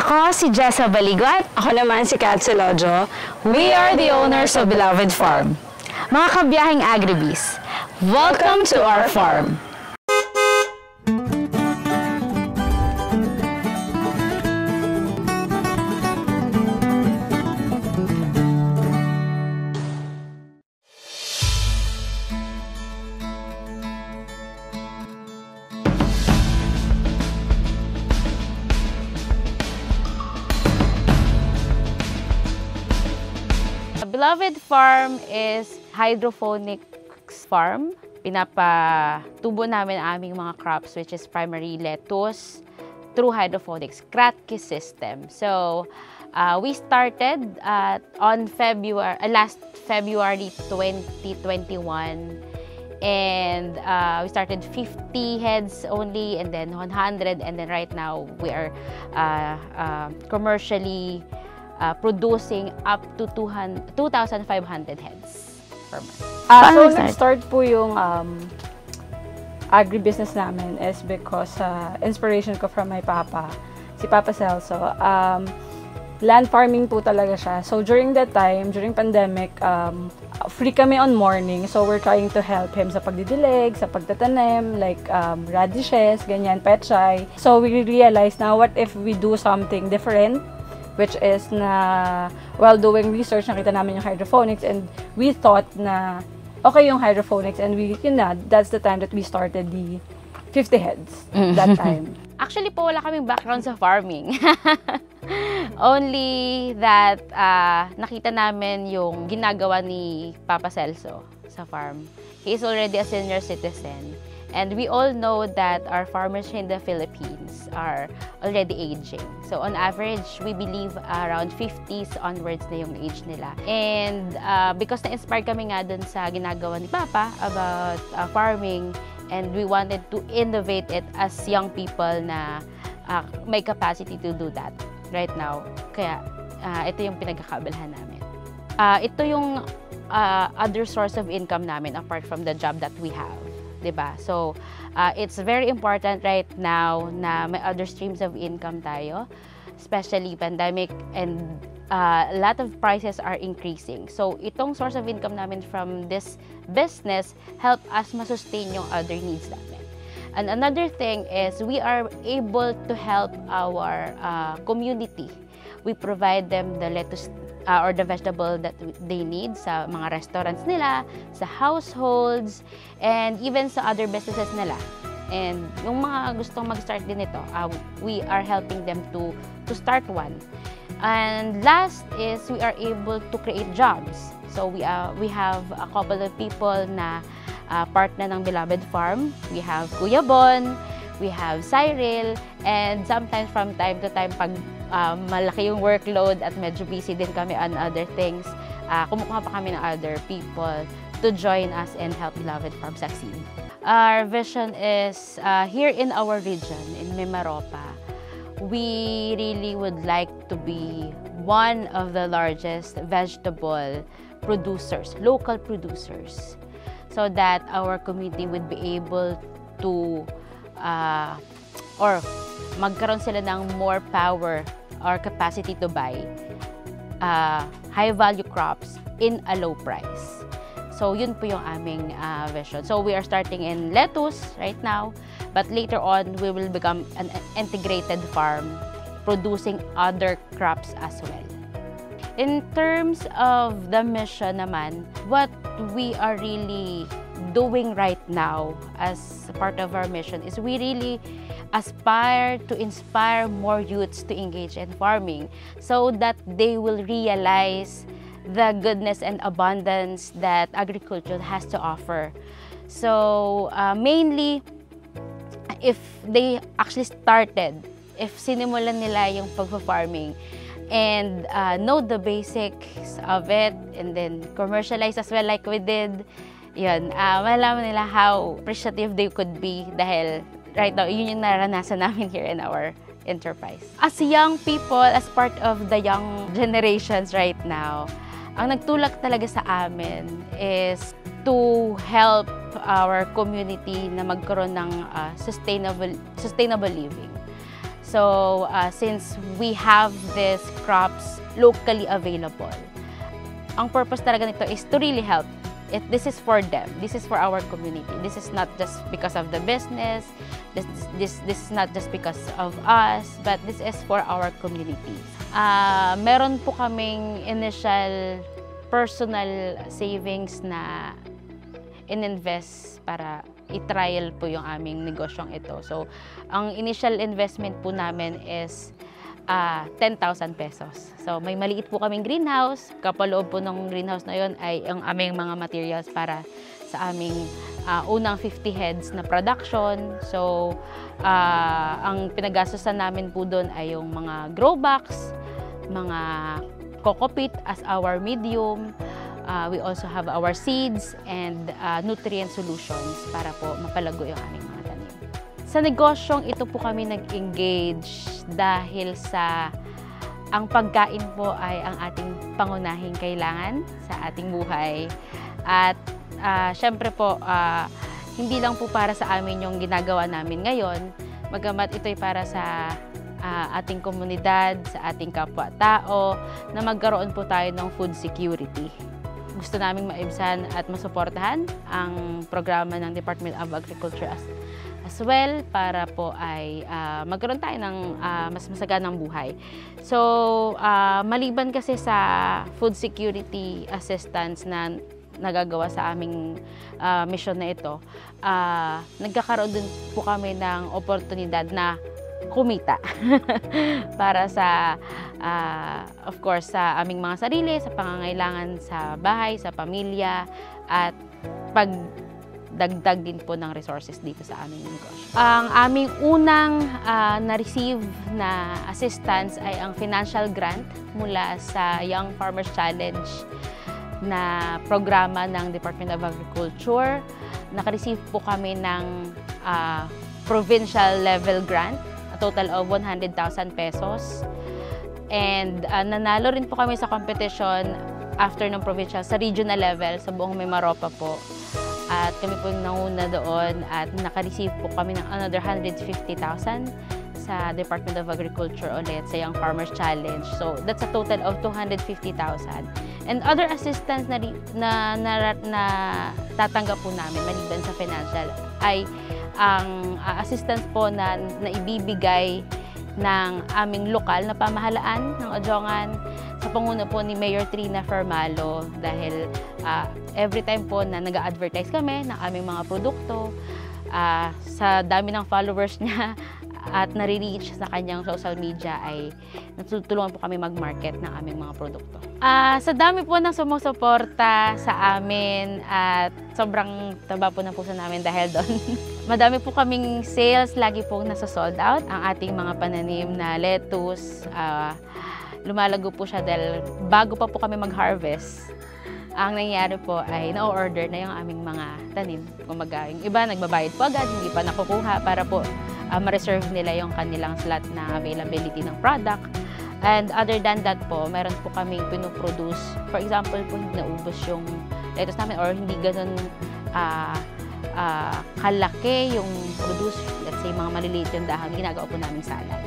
Ako si Jessa Baligot. Ako naman si Kat Silojo. We are the owners of Beloved Farm. Mga kabiyahing Agribis, welcome to our farm. Beloved Farm is hydroponics farm. Pinapatubo namin ang aming mga crops, which is primary lettuce, through hydroponics, Kratky system. So, we started on last February 2021. And we started 50 heads only, and then 100, and then right now we are commercially producing up to 2,500 heads per month. So, nag-start po yung agribusiness namin is because inspiration ko from my papa, si Papa Celso. Land farming po talaga siya. So, during that time, during pandemic, free kami on morning. So, we're trying to help him sa pagdidilig, sa pagtatanim, like radishes, ganyan, pechay. So, we realized now, what if we do something different? Which is na, while doing research, nakita namin yung hydroponics, and we thought na okay yung hydroponics, and that's the time that we started the 50 heads that time. Actually po, wala kaming background sa farming. Only that nakita namin yung ginagawa ni Papa Celso sa farm. He is already a senior citizen. And we all know that our farmers in the Philippines are already aging. So on average, we believe around 50s onwards na yung age nila. And because na-inspire kami nga dun sa ginagawa ni Papa about farming, and we wanted to innovate it as young people na may capacity to do that right now. Kaya ito yung pinagkakaabalahan namin. Ito yung other source of income namin apart from the job that we have. Diba? So, it's very important right now na may other streams of income tayo, especially pandemic, and a lot of prices are increasing. So, itong source of income namin from this business help us masustain yung other needs namin. And another thing is we are able to help our community. We provide them the lettuce or the vegetable that they need sa mga restaurants nila, sa households, and even sa other businesses nila. And yung mga gustong mag-start din ito, we are helping them to start one. And last is we are able to create jobs. So we have a couple of people na part na ng Beloved Farm. We have Kuya Bon, we have Cyril, and sometimes from time to time, pag malaki yung workload at medyo busy din kami on other things, kumukuha pa kami ng other people to join us and help Beloved Farm succeed. Our vision is here in our region, in Mimaropa, we really would like to be one of the largest vegetable producers, local producers, so that our community would be able to or magkaroon sila ng more power or capacity to buy high-value crops in a low price. So, yun po yung aming vision. So, we are starting in lettuce right now, but later on, we will become an integrated farm producing other crops as well. In terms of the mission naman, what we are really doing right now as part of our mission is we really aspire to inspire more youths to engage in farming so that they will realize the goodness and abundance that agriculture has to offer. So mainly, if they actually started, if sinimulan nila yung pagpa-farming and know the basics of it and then commercialize as well like we did, yun, malaman nila how appreciative they could be dahil right now, yun yung naranasan namin here in our enterprise. As young people, as part of the young generations right now, ang nagtulak talaga sa amin is to help our community na magkaroon ng sustainable living. So, since we have these crops locally available, ang purpose talaga nito is to really help. This is for them. This is for our community. This is not just because of the business. This is not just because of us, but this is for our community. Meron po kaming initial personal savings na in-invest para i-trial po yung aming negosyong ito. So, ang initial investment po namin is 10,000 pesos. So, may maliit po kaming greenhouse. Kapaloob po ng greenhouse na yun ay ang aming mga materials para sa aming unang 50 heads na production. So, ang pinagastusan namin po doon ay yung mga grow box, mga coco peat as our medium. We also have our seeds and nutrient solutions para po mapalago yung aming mga tanim. Sa negosyong ito po kami nag-engage dahil sa ang pagkain po ay ang ating pangunahing kailangan sa ating buhay. At syempre po, hindi lang po para sa amin yung ginagawa namin ngayon, bagamat ito ay para sa ating komunidad, sa ating kapwa-tao, na magkaroon po tayo ng food security. Gusto naming maibsan at masuportahan ang programa ng Department of Agriculture as well para po ay magkaroon tayo ng mas masaganang buhay. So, maliban kasi sa food security assistance na nagagawa sa aming mission na ito, nagkakaroon din po kami ng oportunidad na kumita para sa of course sa aming mga sarili, sa pangangailangan sa bahay, sa pamilya, at pagdagdag din po ng resources dito sa aming negosyo. Ang aming unang na-receive na assistance ay ang financial grant mula sa Young Farmers Challenge na programa ng Department of Agriculture. Naka-receive po kami ng provincial level grant, a total of 100,000 pesos. And nanalo rin po kami sa competition after ng provincial sa regional level sa buong Mimaropa po. At kami po yung nanguna doon at naka-receive po kami ng another 150,000 sa Department of Agriculture ulit sa Young Farmers Challenge. So that's a total of 250,000. And other assistance na tatanggap po namin maliban sa financial ay ang assistance po na ibibigay ng aming lokal na pamahalaan ng Ojongan sa panguna po ni Mayor Trina Fermalo dahil every time po na nag-advertise kami ng aming mga produkto, sa dami ng followers niya at nare-reach sa kanyang social media ay natutulungan po kami mag-market ng aming mga produkto. Sa dami po ng sumusuporta sa amin at sobrang taba po ng puso namin dahil doon. Madami po kaming sales, lagi pong nasa-sold out ang ating mga pananim na lettuce. Lumalago po siya dahil bago pa po kami mag-harvest, ang nangyari po ay na-order na yung aming mga tanim. Kumaga, yung iba nagbabayad po agad, hindi pa nakukuha para po ma-reserve nila yung kanilang slot na availability ng product. And other than that po, meron po kaming pinoproduce. For example po, hindi naubos yung lettuce namin or hindi ganun kalaki yung produce. Let's say, mga maliliit yung dahon, ginagawa po namin salad.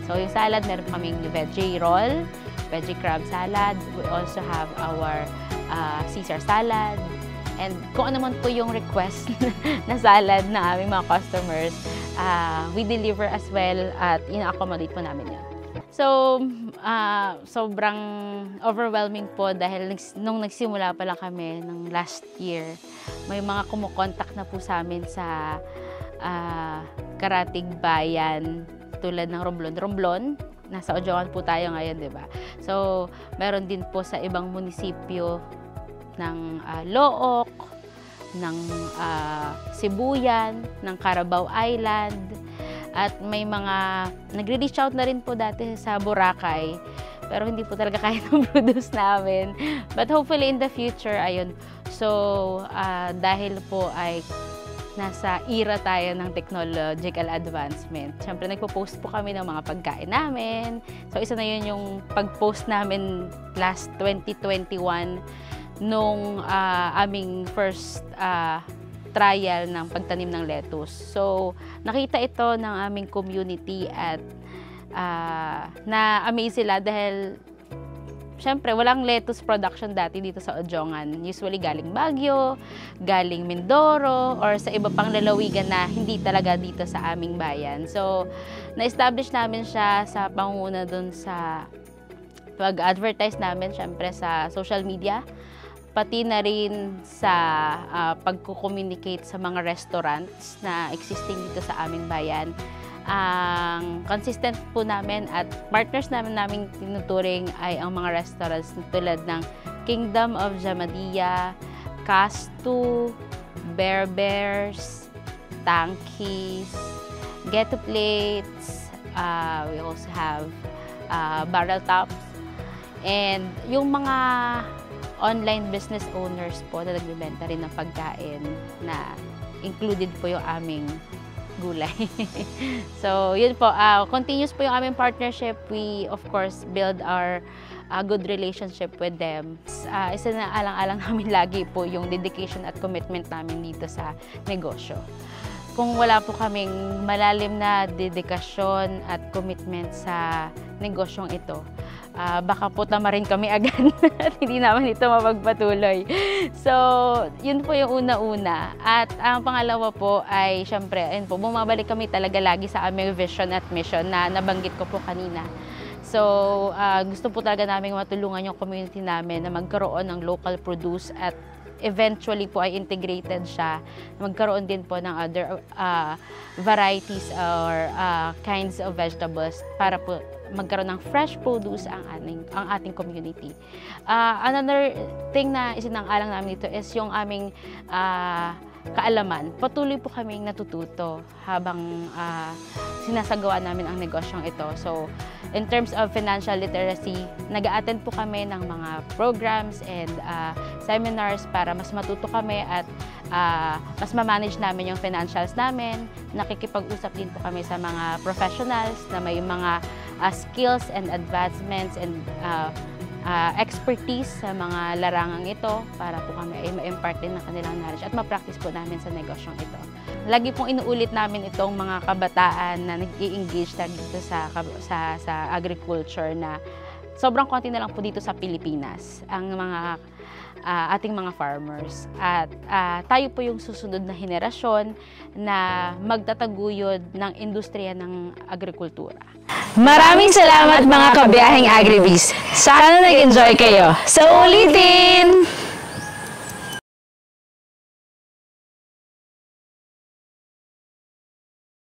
So yung salad, meron po kaming veggie roll, veggie crab salad. We also have our Caesar salad. And kung ano man po yung request na salad na aming mga customers, we deliver as well at ina-accommodate po namin yun. So, sobrang overwhelming po dahil nung nagsimula pa lang kami ng last year, may mga kumukontak na po sa amin sa karatig bayan tulad ng Romblon. Nasa Ojongan po tayo ngayon, di ba? So, meron din po sa ibang munisipyo ng Look, ng Sibuyan, ng Carabao Island, at may mga nagre-reach out na rin po dati sa Boracay, pero hindi po talaga kaya ng produce namin. But hopefully in the future, ayun. So, dahil po ay nasa era tayo ng technological advancement, syempre nagpo-post po kami ng mga pagkain namin. So, isa na yun yung pag-post namin last 2021 nung aming first trial ng pagtanim ng lettuce. So, nakita ito ng aming community at na-amaze sila dahil syempre, walang lettuce production dati dito sa Ojongan. Usually galing Baguio, galing Mindoro, or sa iba pang lalawigan na hindi talaga dito sa aming bayan. So, na-establish namin siya sa pangunguna dun sa pag-advertise namin, syempre sa social media, pati na rin sa pagko-communicate sa mga restaurants na existing dito sa aming bayan. Ang consistent po namin at partners naming tinuturing ay ang mga restaurants tulad ng Kingdom of Jamadia, Castu, Bear Bears, Tankies, Get to Plates, we also have Barrel Tops, and yung mga online business owners po na nagbibenta rin ng pagkain na included po yung aming gulay. So, yun po. Continuous po yung aming partnership. We, of course, build our good relationship with them. Isa na alang-alang namin lagi po yung dedication at commitment namin dito sa negosyo. Kung wala po kaming malalim na dedikasyon at commitment sa negosyong ito, baka po tamarin kami agad at hindi naman ito mapagpatuloy. So, yun po yung una-una. At ang pangalawa po ay, syempre, ayun po, bumabalik kami talaga lagi sa aming vision at mission na nabanggit ko po kanina. So, gusto po talaga namin matulungan yung community namin na magkaroon ng local produce at eventually po ay integrated siya. Magkaroon din po ng other varieties or kinds of vegetables para po magkaroon ng fresh produce ang ating community. Another thing na isinang-alang namin dito is yung aming kaalaman. Patuloy po kaming natututo habang sinasagawa namin ang negosyong ito. So, in terms of financial literacy, nag-a-attend po kami ng mga programs and seminars para mas matuto kami at mas ma-manage namin yung financials namin. Nakikipag-usap din po kami sa mga professionals na may mga skills and advancements and expertise sa mga larangang ito para po kami ay ma-impart din ng kanilang knowledge at ma-practice po namin sa negosyong ito. Lagi pong inuulit namin itong mga kabataan na nag-i-engage dito sa agriculture na sobrang konti na lang po dito sa Pilipinas ang mga ating mga farmers. At tayo po yung susunod na henerasyon na magtataguyod ng industriya ng agrikultura. Maraming salamat mga kabiyaheng Agribees. Sana nag-enjoy kayo. Sa ulitin!